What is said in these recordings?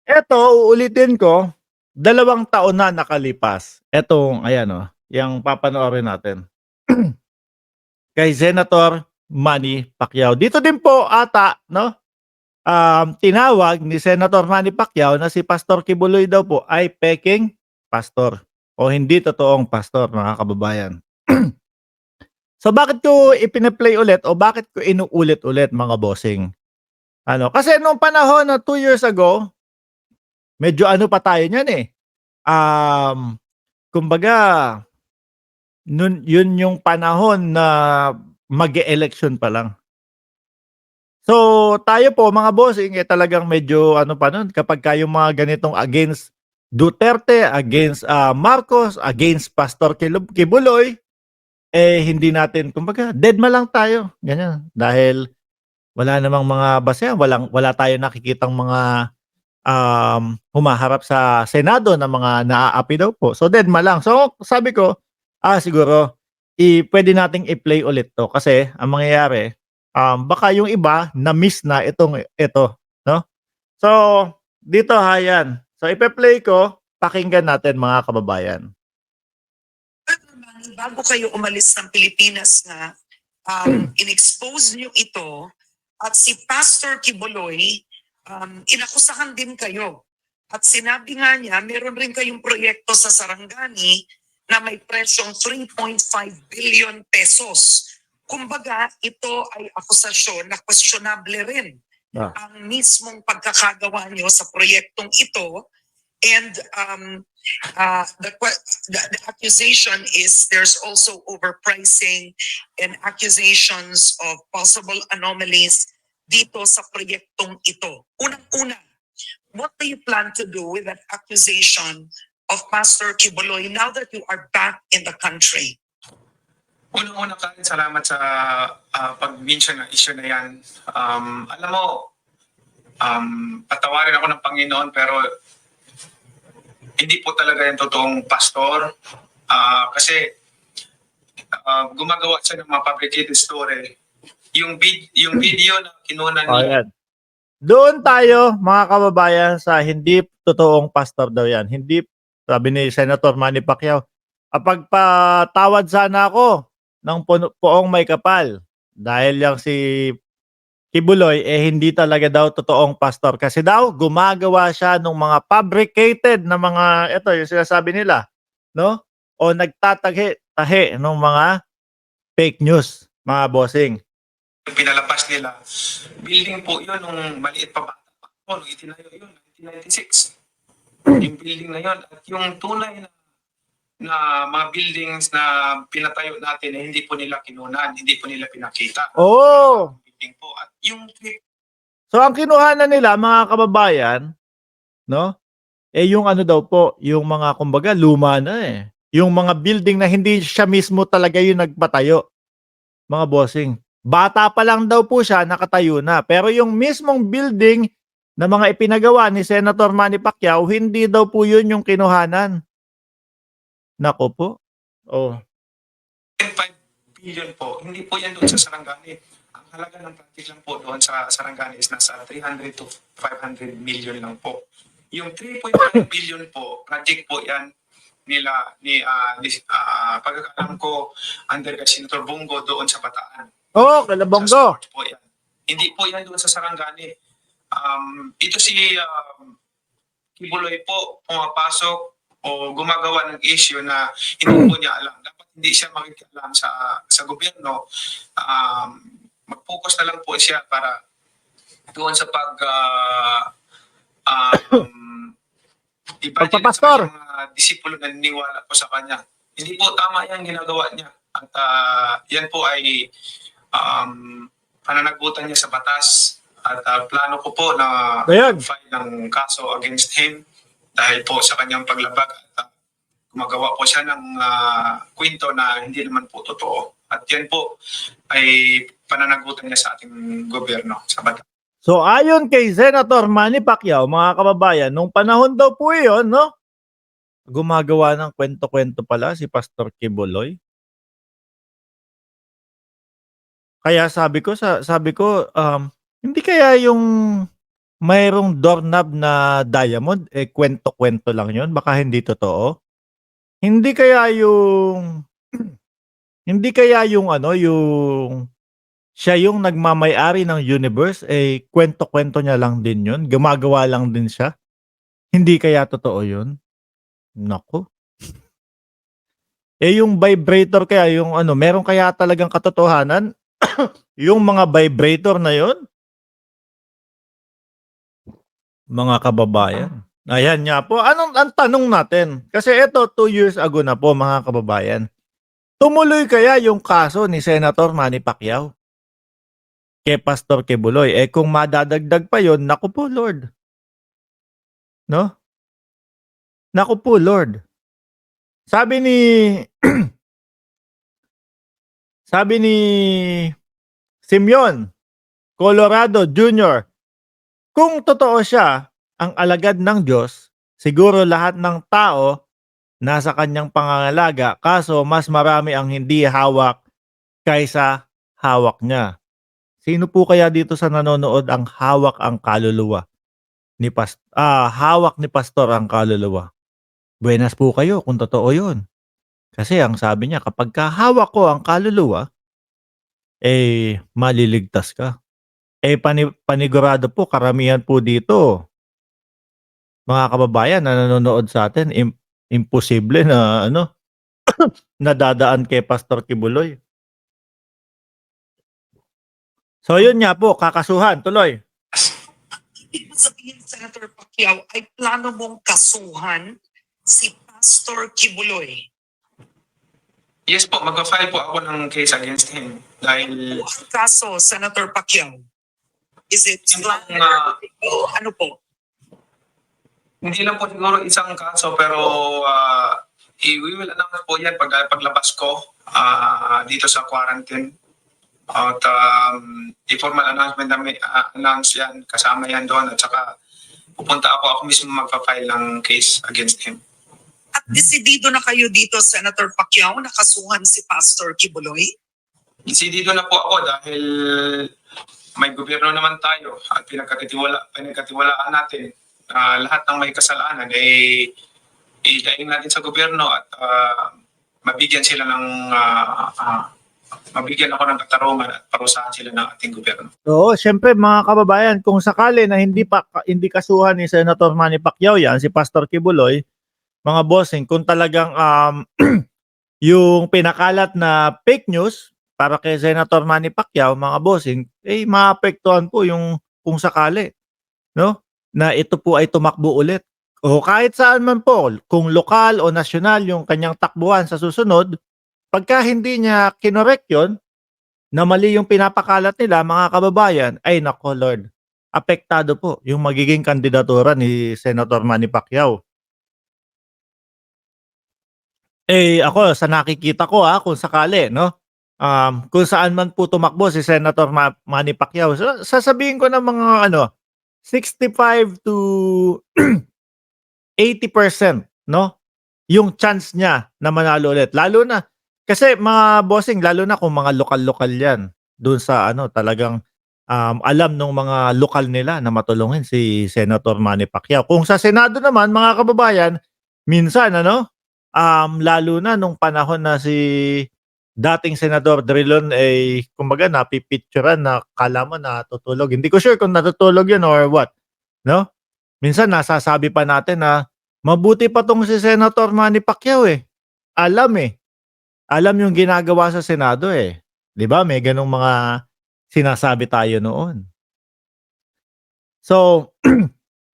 Eto uulitin ko, 2 taon na nakalipas. Etong ayan, yang papanoorin natin. Kay Senator Manny Pacquiao. Dito din po ata 'no, tinawag ni Senator Manny Pacquiao na si Pastor Kibuloy daw po ay pekeng pastor o hindi totoong pastor, mga kababayan. So bakit ko ipine-play ulit o bakit ko inuulit-ulit, mga bossing? Kasi nung panahon na 2 years ago, medyo ano pa tayo niyan, kumbaga yun yung panahon na mag-e-eleksyon pa lang. So, tayo po mga bossing, talagang medyo ano pa nun kapagka yung mga ganitong against Duterte, against, Marcos, against Pastor Kibuloy, hindi natin kumbaga dedma lang tayo, ganyan. Dahil wala namang mga basehan, wala tayong nakikitang mga, humaharap sa Senado na mga naaapi daw po. So, dedma lang. So, sabi ko, siguro puwede nating i-play ulit 'to kasi ang mangyayari, baka yung iba na-miss na ito, 'no? So, dito ha, 'yan. So, ipe-play ko, pakinggan natin, mga kababayan. Bago kayo umalis ng Pilipinas nga, in-expose niyo ito at si Pastor Kibuloy, inakusahan din kayo. At sinabi nga niya, meron rin kayong proyekto sa Sarangani na may presyong 3.5 billion pesos. Kumbaga, ito ay akusasyon na questionable rin ang mismong pagkakagawa niyo sa proyektong ito. And the accusation is there's also overpricing and accusations of possible anomalies dito sa proyektong ito. Unang-una, what do you plan to do with that accusation of Pastor Kibuloy now that you are back in the country? Unang-una, Karen, salamat sa pag-mention ng issue na yan. Alam mo, patawarin ako ng Panginoon pero hindi po talaga yung totoong pastor. Kasi gumagawa siya ng mga fabricated story. Yung video na kinuha niya. Ayan. Doon tayo, mga kababayan, sa hindi totoong pastor daw yan. Hindi, sabi ni Senator Manny Pacquiao, pagpatawad sana ako ng poong may kapal. Dahil yang si Kibuloy, hindi talaga daw totoong pastor. Kasi daw, gumagawa siya ng mga fabricated na mga, ito yung sinasabi nila, no? O nagtatahi ng mga fake news, mga bossing. Pinalabas nila, building po yun nung maliit pa bata pa. Nung itinayo yun, 1996. Yung building na yun. At yung tunay na mga buildings na pinatayo natin, hindi po nila kinunan, hindi po nila pinakita. Oh! Building po. At yung So ang kinuhanan nila, mga kababayan, no? Yung ano daw po, yung mga kumbaga luma na . Yung mga building na hindi siya mismo talaga yung nagpatayo, mga bossing. Bata pa lang daw po siya, nakatayo na. Pero yung mismong building na mga ipinagawa ni Senator Manny Pacquiao, hindi daw po yun yung kinuhanan. Nako po. Oh. 5 billion po, hindi po yan doon sa Sarangani. Ang halaga ng project lang po doon sa Sarangani is nasa 300 to 500 million lang po. Yung 3.5 billion po, project po yan pagkakalam ko under kay Senator Bongo doon sa Bataan. Oh, kala Bongo. Po yan. Hindi po yan doon sa Sarangani. Ito si Kibuloy po pumapasok o gumagawa ng issue na hindi po niya alam. Dapat hindi siya makikialam sa gobyerno. Mag-focus na lang po siya para doon sa pagpapastor. Mga disipulo na niniwala po sa kanya. Hindi po tama yung ginagawa niya. At yan po ay pananagutan niya sa batas. At plano ko po na file ng kaso against him dahil po sa kanyang paglabag. At gumagawa po siya ng kwento na hindi naman po totoo. At yan po ay pananagutan niya sa ating gobyerno, sa batas. So ayon kay Senator Manny Pacquiao, mga kababayan, nung panahon daw po iyon, no? Gumagawa ng kwento-kwento pala si Pastor Kibuloy. Kaya sabi ko, hindi kaya yung mayroong doorknob na diamond, eh, kwento-kwento lang yun, baka hindi totoo? Hindi kaya yung hindi kaya yung ano, yung siya yung nagmamay-ari ng universe, eh, kwento-kwento niya lang din yun, gumagawa lang din siya? Hindi kaya totoo yun? Naku. Eh, yung vibrator kaya yung ano, meron kaya talagang katotohanan yung mga vibrator na yun? Mga kababayan. Ayan nga po. Ang tanong natin, kasi eto 2 years ago na po mga kababayan. Tumuloy kaya yung kaso ni Senator Manny Pacquiao kay Pastor Kibuloy? Eh kung madadagdag pa yon, naku po Lord. No? Naku po Lord. Sabi ni sabi ni Simeon Colorado Jr., kung totoo siya ang alagad ng Diyos, siguro lahat ng tao nasa kanyang pangangalaga, kaso mas marami ang hindi hawak kaysa hawak niya. Sino po kaya dito sa nanonood ang hawak ang kaluluwa ni hawak ni pastor ang kaluluwa? Buenas po kayo kung totoo 'yun. Kasi ang sabi niya kapag hawak ko ang kaluluwa, eh maliligtas ka. Eh panigurado po karamihan po dito, mga kababayan na nanonood sa atin, imposible na ano, nadadaan kay Pastor Kibuloy. So yun nga po, kakasuhan, tuloy. Ibig sabihin, Senator Pacquiao, ay plano mong kasuhan si Pastor Kibuloy? Yes po, mag-file po ako ng case against him dahil Ang kaso, Senator Pacquiao, is it Yung, ano po? hindi lang po siguro isang kaso pero we will announce po yan paglabas ko dito sa quarantine. At i-formal announcement na announce yan, kasama yan doon at saka pupunta ako mismo magpa-file ng case against him. At desidido na kayo dito, Senator Pacquiao, nakasuhan si Pastor Kibuloy? Desidido na po ako dahil may gobyerno naman tayo at pinagkatiwalaan natin lahat ng may kasalanan eh idaing natin sa gobyerno at mabigyan sila ng mabigyan ako ng katarungan at parusahan sila ng ating gobyerno. Oo, syempre mga kababayan, kung sakali na hindi kasuhan ni Senator Manny Pacquiao yan, si Pastor Kibuloy, mga bossing, kung talagang yung pinakalat na fake news para kay Senator Manny Pacquiao, mga bossing, eh maapektuhan po yung kung sakali, no? Na ito po ay tumakbo ulit. O kahit saan man po, kung lokal o nasyonal yung kanyang takbuhan sa susunod, pagka hindi niya kinorek yun, na mali yung pinapakalat nila, mga kababayan, ay nako Lord, apektado po yung magiging kandidatura ni Senator Manny Pacquiao. Eh ako, sa nakikita ko kung sakali, no? Kung saan man po tumakbo si Senator Manny Pacquiao, sasabihin ko ng mga 65 to 80%, no? Yung chance niya na manalo ulit. Lalo na kasi mga bossing, lalo na kung mga lokal-lokal 'yan. Doon sa talagang alam ng mga lokal nila na matulungin si Senator Manny Pacquiao. Kung sa Senado naman, mga kababayan, minsan lalo na nung panahon na si dating Senador Drilon ay kumbaga napipicturean na akala mo natutulog. Hindi ko sure kung natutulog 'yun or what, no? Minsan nasasabi pa natin na mabuti pa 'tong si Senator Manny Pacquiao Alam Alam yung ginagawa sa Senado 'Di ba may ganong mga sinasabi tayo noon. So,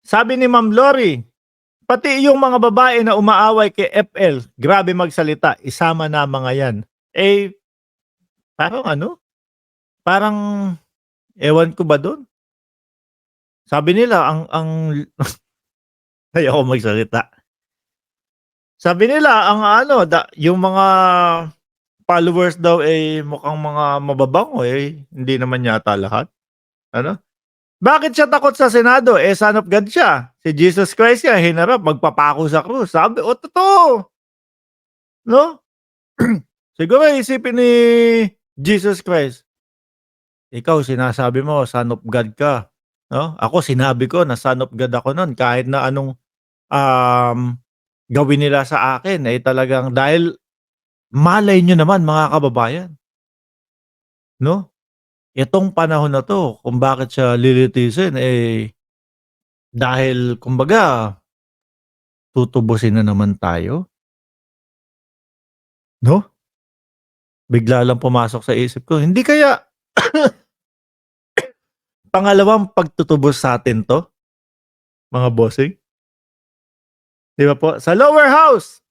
sabi ni Ma'am Lori, pati yung mga babae na umaaway kay FL, grabe magsalita, isama na mga yan. Parang ewan ko ba doon? Sabi nila ayoko magsalita. Sabi nila yung mga followers daw mukhang mga mababango hindi naman yata lahat. Bakit siya takot sa Senado? Son of God siya. Si Jesus Christ hinarap magpapako sa krus. Sabi, totoo. No? Siguro isipin ni Jesus Christ, ikaw sinasabi mo son of God ka. no? Ako sinabi ko na son of God ako no'n kahit na anong, gawin nila sa akin, eh, talagang dahil malay niyo naman mga kababayan, 'no? Itong panahon na 'to kung bakit siya lilitisin, eh, dahil kumbaga tutubusin na naman tayo, 'no? Bigla lang pumasok sa isip ko, hindi kaya pangalawang pagtutubos sa'tin 'to, mga bossing? 'Di ba po? Sa lower house,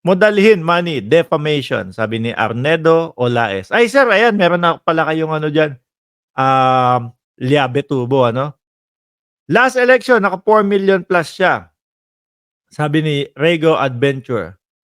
mo dalhin money, defamation, sabi ni Arnedo Olaes. Ay sir, ayan meron na pala kayong ano diyan, Liabe Tubo ano? Last election naka 4 million plus siya. Sabi ni Rego Adventure.